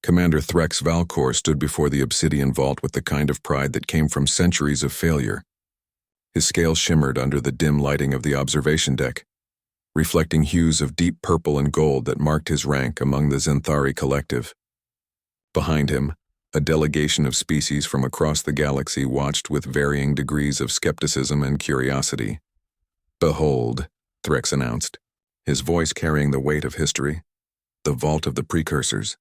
Commander Threx Valcor stood before the obsidian vault with the kind of pride that came from centuries of failure. His scale shimmered under the dim lighting of the observation deck, reflecting hues of deep purple and gold that marked his rank among the Zenthari collective. Behind him, a delegation of species from across the galaxy watched with varying degrees of skepticism and curiosity. "Behold," Threx announced, his voice carrying the weight of history, "the Vault of the Precursors.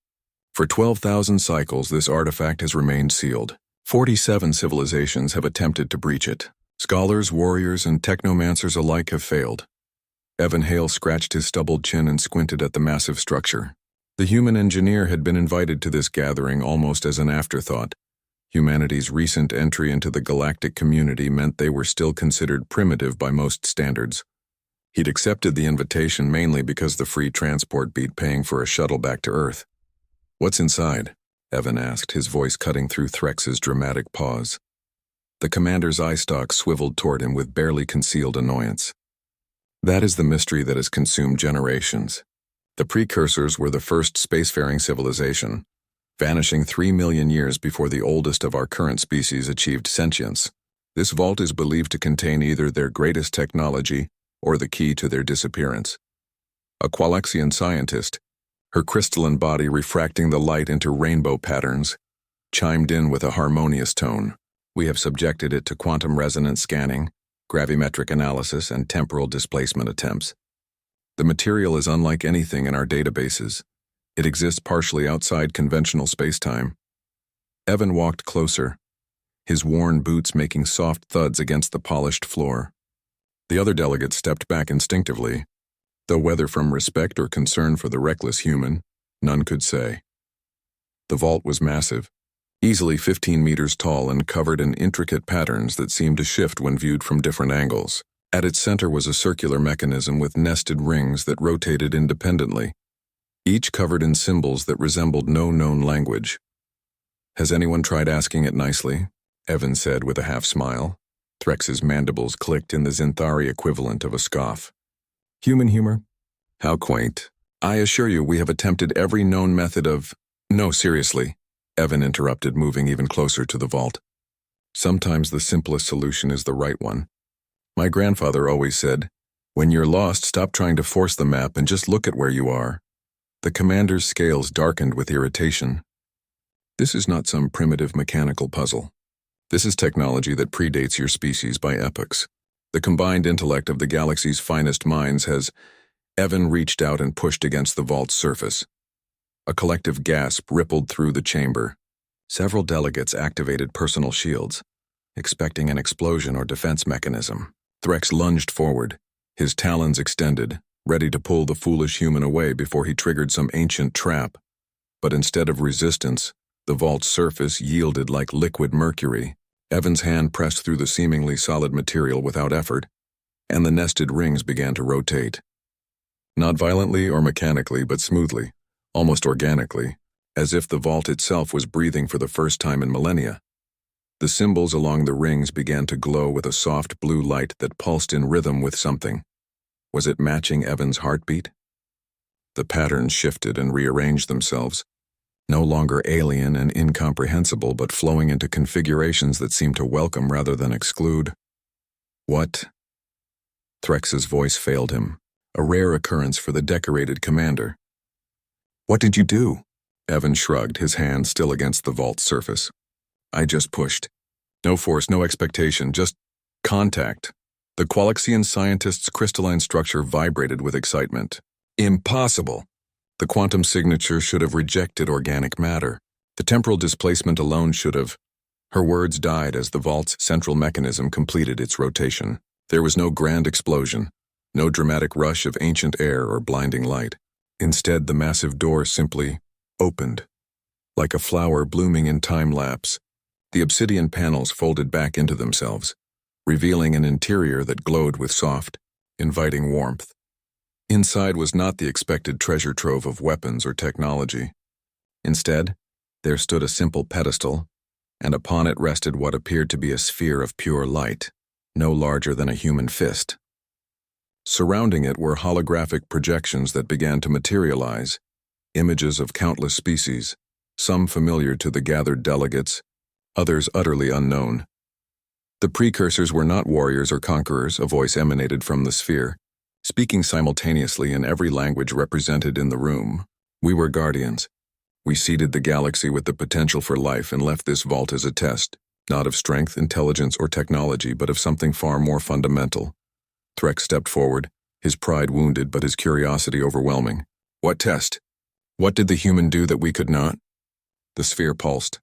For 12,000 cycles, this artifact has remained sealed. 47 civilizations have attempted to breach it. Scholars, warriors, and technomancers alike have failed." Evan Hale scratched his stubbled chin and squinted at the massive structure. The human engineer had been invited to this gathering almost as an afterthought. Humanity's recent entry into the galactic community meant they were still considered primitive by most standards. He'd accepted the invitation mainly because the free transport beat paying for a shuttle back to Earth. "What's inside?" Evan asked, his voice cutting through Threx's dramatic pause. The commander's eye stalk swiveled toward him with barely concealed annoyance. "That is the mystery that has consumed generations. The precursors were the first spacefaring civilization, vanishing 3 million years before the oldest of our current species achieved sentience. This vault is believed to contain either their greatest technology or the key to their disappearance." A Qualexian scientist, her crystalline body refracting the light into rainbow patterns, chimed in with a harmonious tone. "We have subjected it to quantum resonance scanning, gravimetric analysis, and temporal displacement attempts. The material is unlike anything in our databases. It exists partially outside conventional spacetime." Evan walked closer, his worn boots making soft thuds against the polished floor. The other delegates stepped back instinctively, though whether from respect or concern for the reckless human, none could say. The vault was massive, easily 15 meters tall and covered in intricate patterns that seemed to shift when viewed from different angles. At its center was a circular mechanism with nested rings that rotated independently, each covered in symbols that resembled no known language. "Has anyone tried asking it nicely?" Evan said with a half-smile. Threx's mandibles clicked in the Zenthari equivalent of a scoff. "Human humor? How quaint. I assure you we have attempted every known method of—" "No, seriously," Evan interrupted, moving even closer to the vault. "Sometimes the simplest solution is the right one. My grandfather always said, when you're lost, stop trying to force the map and just look at where you are." The commander's scales darkened with irritation. "This is not some primitive mechanical puzzle. This is technology that predates your species by epochs. The combined intellect of the galaxy's finest minds has—" Evan reached out and pushed against the vault's surface. A collective gasp rippled through the chamber. Several delegates activated personal shields, expecting an explosion or defense mechanism. Threx lunged forward, his talons extended, ready to pull the foolish human away before he triggered some ancient trap. But instead of resistance, the vault's surface yielded like liquid mercury. Evan's hand pressed through the seemingly solid material without effort, and the nested rings began to rotate. Not violently or mechanically, but smoothly, almost organically, as if the vault itself was breathing for the first time in millennia. The symbols along the rings began to glow with a soft blue light that pulsed in rhythm with something. Was it matching Evan's heartbeat? The patterns shifted and rearranged themselves, no longer alien and incomprehensible, but flowing into configurations that seemed to welcome rather than exclude. "What?" Threx's voice failed him, a rare occurrence for the decorated commander. "What did you do?" Evan shrugged, his hand still against the vault's surface. "I just pushed. No force, no expectation, just contact." The Qualexian scientist's crystalline structure vibrated with excitement. "Impossible! The quantum signature should have rejected organic matter. The temporal displacement alone should have—" Her words died as the vault's central mechanism completed its rotation. There was no grand explosion, no dramatic rush of ancient air or blinding light. Instead, the massive door simply opened. Like a flower blooming in time-lapse, the obsidian panels folded back into themselves, revealing an interior that glowed with soft, inviting warmth. Inside was not the expected treasure trove of weapons or technology. Instead, there stood a simple pedestal, and upon it rested what appeared to be a sphere of pure light, no larger than a human fist. Surrounding it were holographic projections that began to materialize, images of countless species, some familiar to the gathered delegates, others utterly unknown. The precursors were not warriors or conquerors, a voice emanated from the sphere, speaking simultaneously in every language represented in the room. We were guardians. We seeded the galaxy with the potential for life and left this vault as a test, not of strength, intelligence, or technology, but of something far more fundamental. Threx stepped forward, his pride wounded but his curiosity overwhelming. What test? What did the human do that we could not? The sphere pulsed.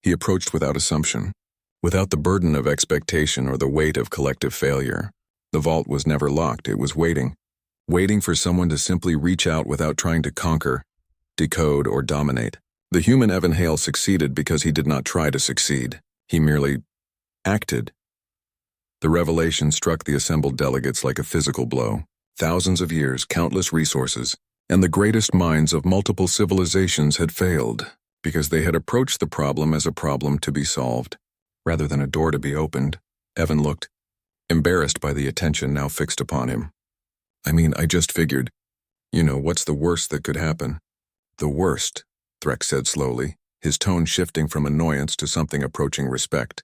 He approached without assumption, without the burden of expectation or the weight of collective failure. The vault was never locked, it was waiting for someone to simply reach out without trying to conquer, decode, or dominate. The human Evan Hale succeeded because he did not try to succeed. He merely acted. The revelation struck the assembled delegates like a physical blow. Thousands of years, countless resources, and the greatest minds of multiple civilizations had failed because they had approached the problem as a problem to be solved, rather than a door to be opened. Evan looked, embarrassed by the attention now fixed upon him. I just figured. What's the worst that could happen? The worst, Threx said slowly, his tone shifting from annoyance to something approaching respect,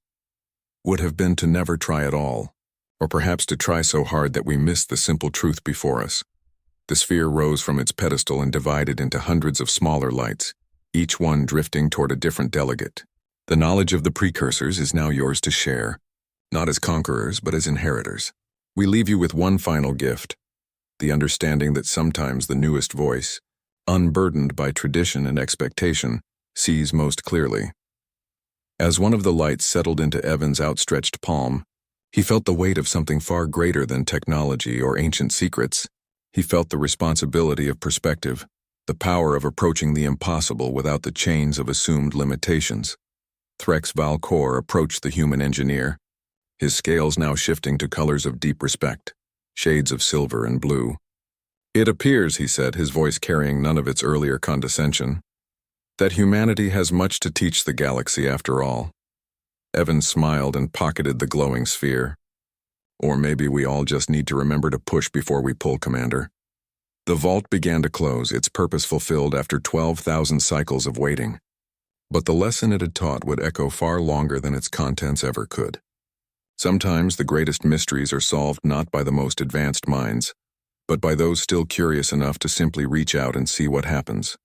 would have been to never try at all, or perhaps to try so hard that we missed the simple truth before us. The sphere rose from its pedestal and divided into hundreds of smaller lights, each one drifting toward a different delegate. The knowledge of the precursors is now yours to share, not as conquerors but as inheritors. We leave you with one final gift, the understanding that sometimes the newest voice, unburdened by tradition and expectation, sees most clearly. As one of the lights settled into Evan's outstretched palm, he felt the weight of something far greater than technology or ancient secrets. He felt the responsibility of perspective, the power of approaching the impossible without the chains of assumed limitations. Threx Valcor approached the human engineer, his scales now shifting to colors of deep respect, shades of silver and blue. It appears, he said, his voice carrying none of its earlier condescension, that humanity has much to teach the galaxy after all. Evan smiled and pocketed the glowing sphere. Or maybe we all just need to remember to push before we pull, Commander. The vault began to close, its purpose fulfilled after 12,000 cycles of waiting. But the lesson it had taught would echo far longer than its contents ever could. Sometimes the greatest mysteries are solved not by the most advanced minds, but by those still curious enough to simply reach out and see what happens.